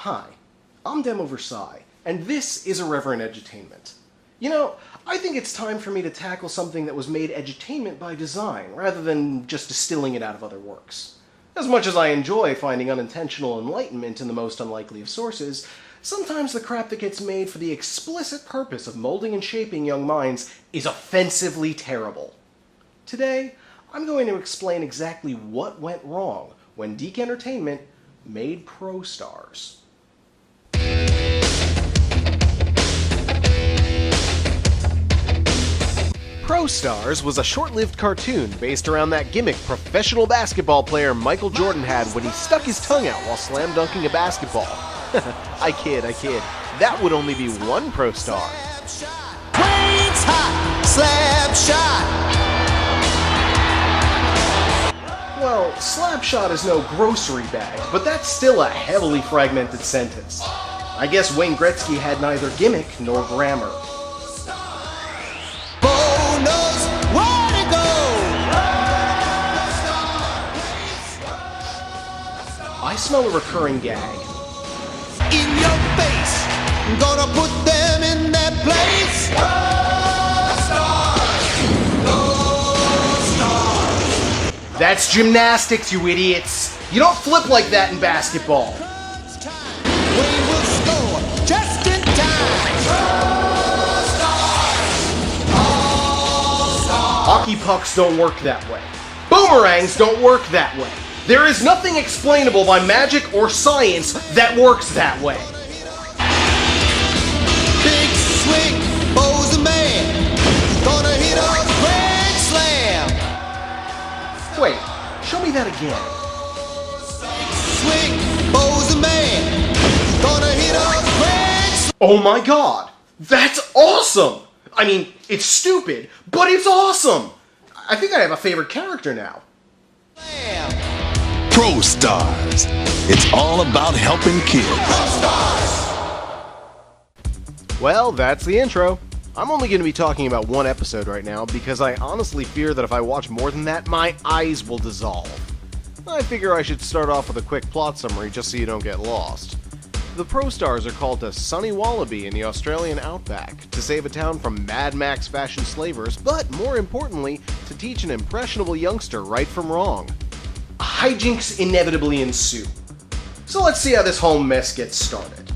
Hi, I'm Demoversi, and this is Irreverent Edutainment. You know, I think it's time for me to tackle something that was made edutainment by design, rather than just distilling it out of other works. As much as I enjoy finding unintentional enlightenment in the most unlikely of sources, sometimes the crap that gets made for the explicit purpose of molding and shaping young minds is offensively terrible. Today, I'm going to explain exactly what went wrong when Deke Entertainment made ProStars. ProStars was a short-lived cartoon based around that gimmick professional basketball player Michael Jordan had when he stuck his tongue out while slam dunking a basketball. I kid. That would only be one ProStar. Queen's hot, slap shot. Well, slapshot is no grocery bag, but that's still a heavily fragmented sentence. I guess Wayne Gretzky had neither gimmick nor grammar. Bo knows where to go. I smell a recurring gag. In your face, I'm gonna put them in their place. That's gymnastics, you idiots! You don't flip like that in basketball! We will score just in time. Hockey pucks don't work that way. Boomerangs don't work that way. There is nothing explainable by magic or science that works that way. Big swing, Bo's a man. Gonna hit a grand slam. Wait, show me that again. Swing, Bo's a man. Gonna hit a grand slam. Oh my god! That's awesome! I mean, it's stupid, but it's awesome! I think I have a favorite character now. ProStars. It's all about helping kids. Well, that's the intro. I'm only going to be talking about one episode right now because I honestly fear that if I watch more than that, my eyes will dissolve. I figure I should start off with a quick plot summary just so you don't get lost. The ProStars are called to sunny Wallaby in the Australian outback to save a town from Mad Max fashion slavers, but more importantly, to teach an impressionable youngster right from wrong. Hijinks inevitably ensue. So let's see how this whole mess gets started.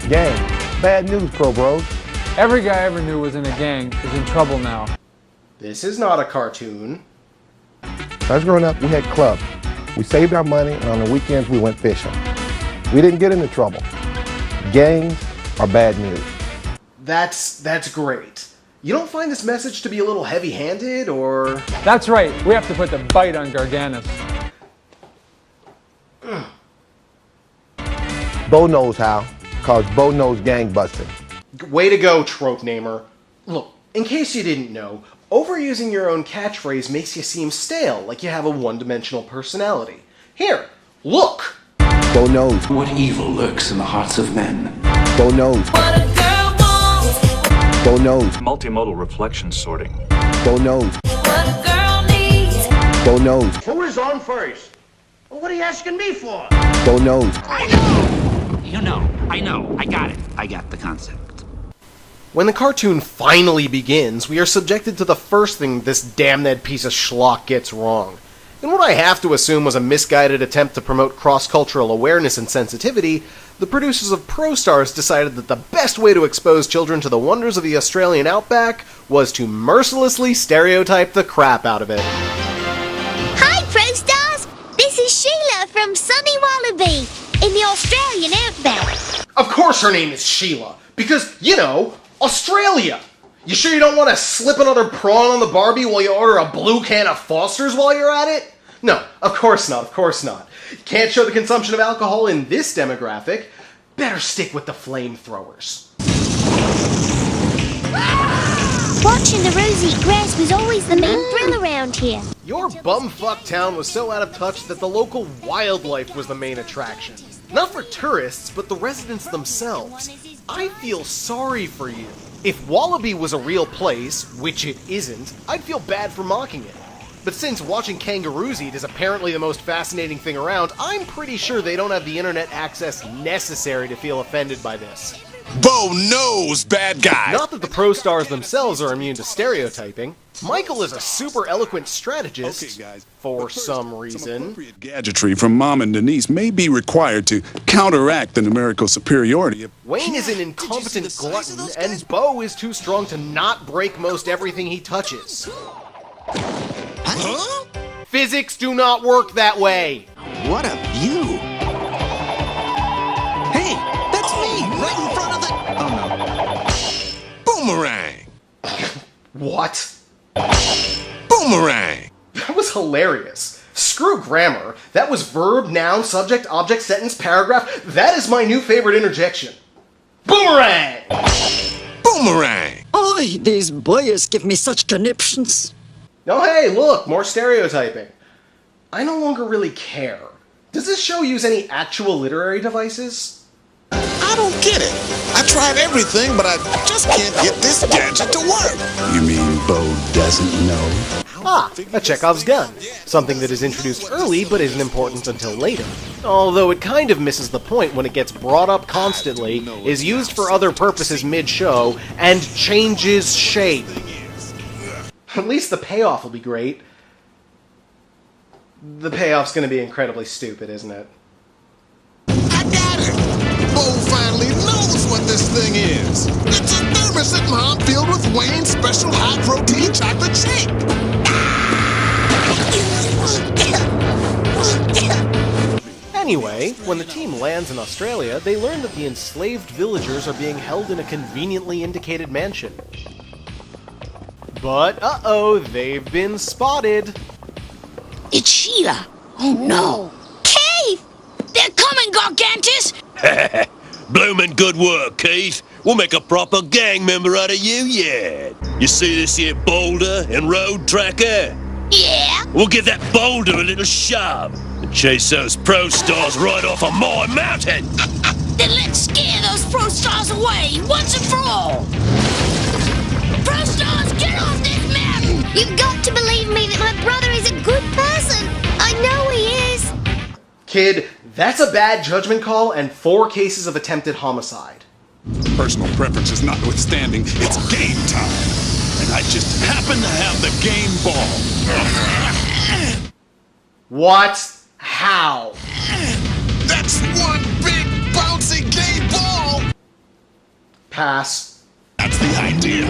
Gang, bad news, Pro Bros. Every guy I ever knew was in a gang is in trouble now. This is not a cartoon. When I was growing up, we had clubs. We saved our money, and on the weekends, we went fishing. We didn't get into trouble. Gangs are bad news. That's great. You don't find this message to be a little heavy-handed, or...? That's right, we have to put the bite on Garganus. Bo knows how, cause Bo knows gang busting. Way to go, trope namer. Look, in case you didn't know, overusing your own catchphrase makes you seem stale, like you have a one-dimensional personality. Here, look! Bo knows. What evil lurks in the hearts of men? Bo knows. What a girl wants. Bo knows. Multimodal reflection sorting. Bo knows. What a girl needs. Bo knows. Who is on first? Well, what are you asking me for? Bo knows. You know, I got it. I got the concept. When the cartoon finally begins, we are subjected to the first thing this damned piece of schlock gets wrong. In what I have to assume was a misguided attempt to promote cross-cultural awareness and sensitivity, the producers of ProStars decided that the best way to expose children to the wonders of the Australian outback was to mercilessly stereotype the crap out of it. Hi, ProStars! This is Sheila from sunny Wallaby in the Australian outback. Of course her name is Sheila, because, you know, Australia! You sure you don't want to slip another prawn on the Barbie while you order a blue can of Foster's while you're at it? No, of course not. Can't show the consumption of alcohol in this demographic. Better stick with the flamethrowers. Watching the rosy grass was always the main thrill around here. Your bumfuck town was so out of touch that the local wildlife was the main attraction. Not for tourists, but the residents themselves. I feel sorry for you. If Wallaby was a real place, which it isn't, I'd feel bad for mocking it. But since watching kangaroos eat is apparently the most fascinating thing around, I'm pretty sure they don't have the internet access necessary to feel offended by this. Bo knows bad guy. Not that the ProStars themselves are immune to stereotyping. Michael is a super eloquent strategist, Okay, guys. for some reason. Appropriate gadgetry from Mom and Denise may be required to counteract the numerical superiority. Wayne is an incompetent glutton, and Bo is too strong to not break most everything he touches. Huh? Physics do not work that way! What a view! Hey, that's me, right in front of the... Oh no. Boomerang! What? Boomerang! That was hilarious. Screw grammar. That was verb, noun, subject, object, sentence, paragraph. That is my new favorite interjection. Boomerang! Boomerang! Oy, these boys give me such conniptions. Oh hey, look, more stereotyping. I no longer really care. Does this show use any actual literary devices? I don't get it. I tried everything, but I just can't get this gadget to work. You mean Bo doesn't know? Ah, a Chekhov's gun. Something that is introduced early but isn't important until later. Although it kind of misses the point when it gets brought up constantly, is used for other purposes mid-show, and changes shape. At least the payoff will be great. The payoff's gonna be incredibly stupid, isn't it? I got it! Bo finally knows what this thing is. It's a thermos at Mom filled with Wayne's special high-protein chocolate shake. Anyway, when the team lands in Australia, they learn that the enslaved villagers are being held in a conveniently indicated mansion. But, uh-oh, they've been spotted. It's Sheila. Oh no. Keith! They're coming, Gargantus! Bloomin' good work, Keith. We'll make a proper gang member out of you yet. You see this here boulder and road tracker? Yeah? We'll give that boulder a little shove and chase those ProStars right off of my mountain. Then let's scare those ProStars away, once and for all! ProStars, get off this mountain! You've got to believe me that my brother is a good person! I know he is! Kid, that's a bad judgment call and 4 cases of attempted homicide. Personal preferences notwithstanding, it's game time. And I just happen to have the game ball. What? How? That's one big bouncy game ball! Pass. That's the idea.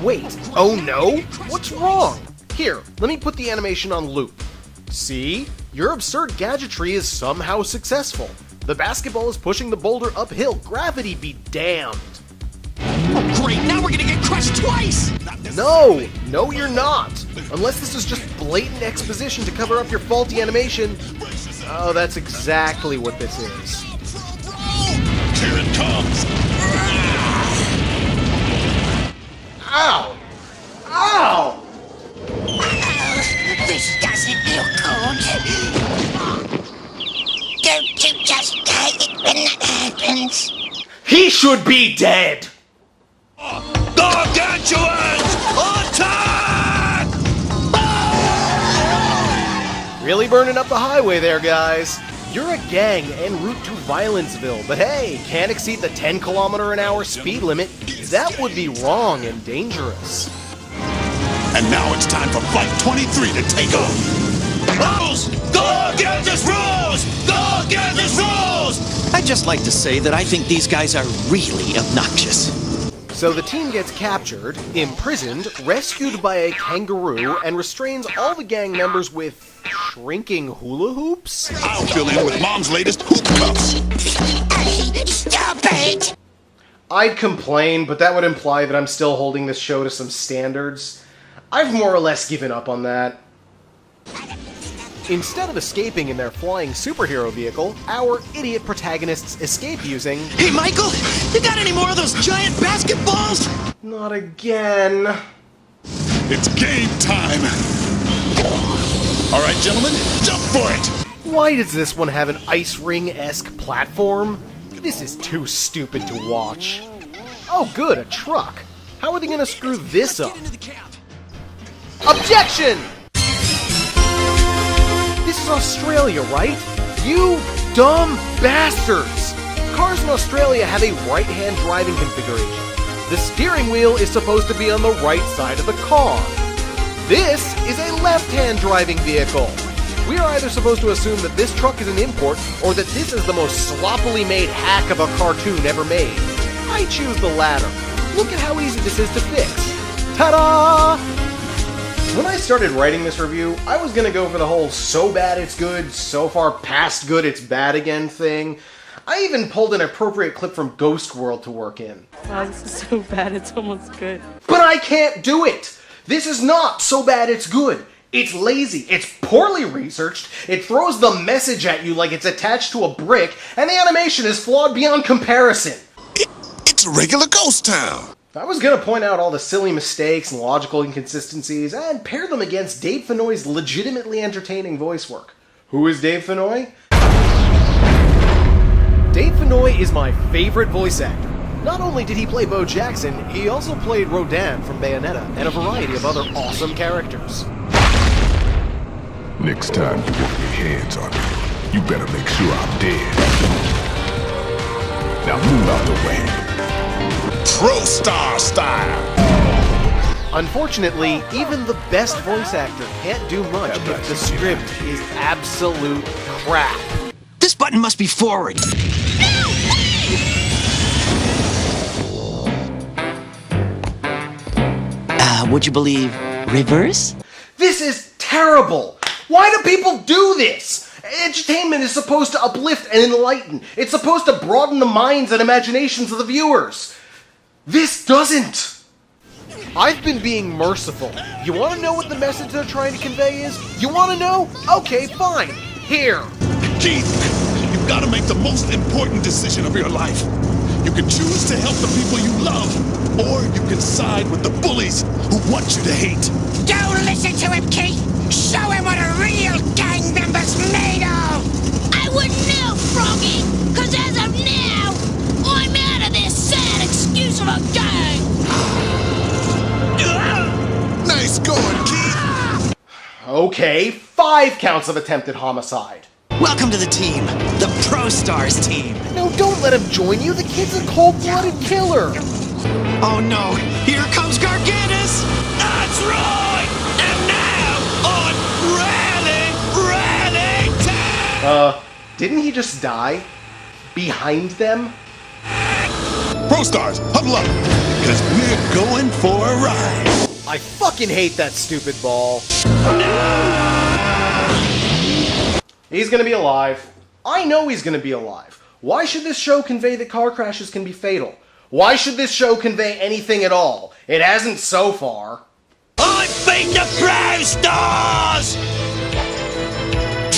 Wait, oh no? What's wrong? Here, let me put the animation on loop. See? Your absurd gadgetry is somehow successful. The basketball is pushing the boulder uphill. Gravity be damned. Oh, great, now we're gonna get crushed twice! No, you're not. Unless this is just blatant exposition to cover up your faulty animation. Oh, that's exactly what this is. Here it comes. Ow! Ow! This doesn't look good. Don't you just hate it when that happens? He should be dead! Gargantuans! Attack! Really burning up the highway there, guys. You're a gang en route to Violenceville, but hey, can't exceed the 10km/h speed limit. That would be wrong and dangerous. And now it's time for Flight 23 to take off. Rules! Gargantus rules! Gargantus rules! I'd just like to say that I think these guys are really obnoxious. So the team gets captured, imprisoned, rescued by a kangaroo, and restrains all the gang members with shrinking hula hoops? I'll fill in with Mom's latest hoop puffs. Stop it! I'd complain, but that would imply that I'm still holding this show to some standards. I've more or less given up on that. Instead of escaping in their flying superhero vehicle, our idiot protagonists escape using... Hey, Michael, you got any more of those giant basketballs? Not again. It's game time. All right, gentlemen, jump for it. Why does this one have an ice ring-esque platform? This is too stupid to watch. Oh good, a truck. How are they gonna screw this up? Objection! This is Australia, right? You dumb bastards! Cars in Australia have a right-hand driving configuration. The steering wheel is supposed to be on the right side of the car. This is a left-hand driving vehicle. We are either supposed to assume that this truck is an import, or that this is the most sloppily made hack of a cartoon ever made. I choose the latter. Look at how easy this is to fix. Ta-da! When I started writing this review, I was gonna go for the whole so bad it's good, so far past good it's bad again thing. I even pulled an appropriate clip from Ghost World to work in. Wow, this is so bad it's almost good. But I can't do it! This is not so bad it's good. It's lazy, it's poorly researched, it throws the message at you like it's attached to a brick, and the animation is flawed beyond comparison. It's a regular ghost town. I was gonna point out all the silly mistakes and logical inconsistencies, and pair them against Dave Fennoy's legitimately entertaining voice work. Who is Dave Fennoy? Dave Fennoy is my favorite voice actor. Not only did he play Bo Jackson, he also played Rodan from Bayonetta and a variety of other awesome characters. Next time you get your hands on me, you better make sure I'm dead. Now move out the way. ProStar style. Unfortunately, even the best voice actor can't do much if the script is absolute crap. This button must be forward. Would you believe reverse? This is terrible! Why do people do this? Edutainment is supposed to uplift and enlighten. It's supposed to broaden the minds and imaginations of the viewers. This doesn't. I've been being merciful. You want to know what the message they're trying to convey is? You want to know? Okay, fine. Here. Keith, you've got to make the most important decision of your life. You can choose to help the people you love, or you can side with the bullies who want you to hate. Don't listen to him, Keith! Show him what a real gang member's made of! I wouldn't know, Froggy, because as of now, I'm out of this sad excuse of a gang! Nice going, Keith! Okay, 5 counts of attempted homicide. Welcome to the team, the ProStars team. No, don't let him join you. The kid's a cold-blooded killer. Oh no, here comes Gargantus! That's right! And now, on rally time! Didn't he just die? Behind them? ProStars, huddle up, because we're going for a ride. I fucking hate that stupid ball. He's gonna be alive. I know he's gonna be alive. Why should this show convey that car crashes can be fatal? Why should this show convey anything at all? It hasn't so far. I beat the ProStars!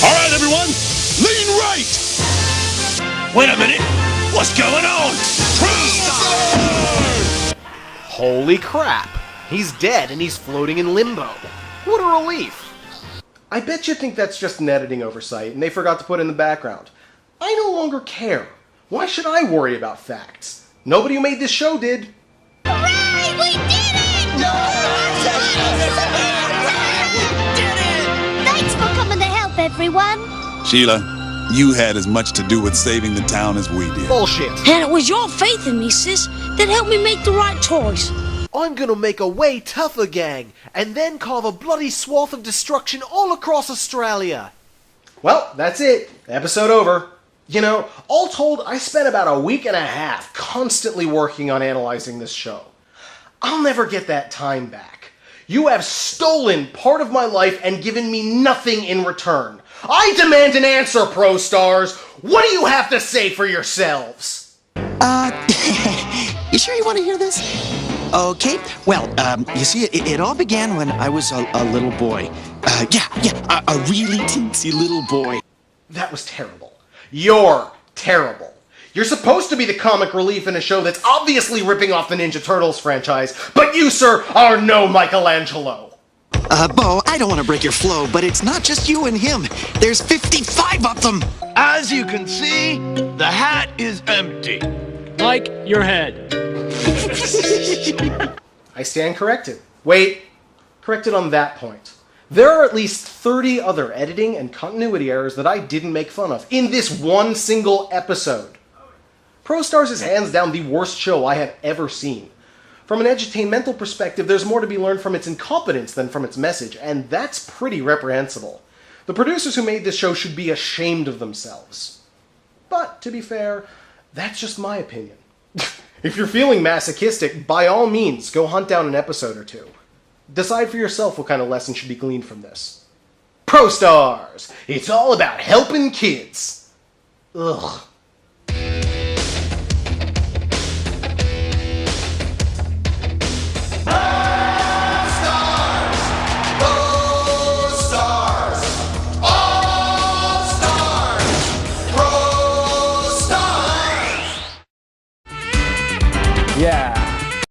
All right, everyone, lean right! Wait a minute, what's going on? ProStars! Holy crap! He's dead and he's floating in limbo. What a relief! I bet you think that's just an editing oversight and they forgot to put in the background. I no longer care. Why should I worry about facts? Nobody who made this show did. Hooray! We did it! Thanks for coming to help, everyone. Sheila, you had as much to do with saving the town as we did. Bullshit. And it was your faith in me, sis, that helped me make the right choice. I'm gonna make a way tougher gang, and then carve a bloody swath of destruction all across Australia. Well, that's it. Episode over. You know, all told, I spent about a week and a half constantly working on analyzing this show. I'll never get that time back. You have stolen part of my life and given me nothing in return. I demand an answer, ProStars! What do you have to say for yourselves? You sure you want to hear this? Okay, well, you see, it all began when I was a little boy. A really teensy little boy. That was terrible. You're terrible. You're supposed to be the comic relief in a show that's obviously ripping off the Ninja Turtles franchise, but you, sir, are no Michelangelo. Bo, I don't want to break your flow, but it's not just you and him. There's 55 of them. As you can see, the hat is empty. Like your head. I stand corrected. Wait, corrected on that point. There are at least 30 other editing and continuity errors that I didn't make fun of in this one single episode. ProStars is hands down the worst show I have ever seen. From an edutainmental perspective, there's more to be learned from its incompetence than from its message, and that's pretty reprehensible. The producers who made this show should be ashamed of themselves. But, to be fair, that's just my opinion. If you're feeling masochistic, by all means, go hunt down an episode or two. Decide for yourself what kind of lesson should be gleaned from this. ProStars! It's all about helping kids! Ugh.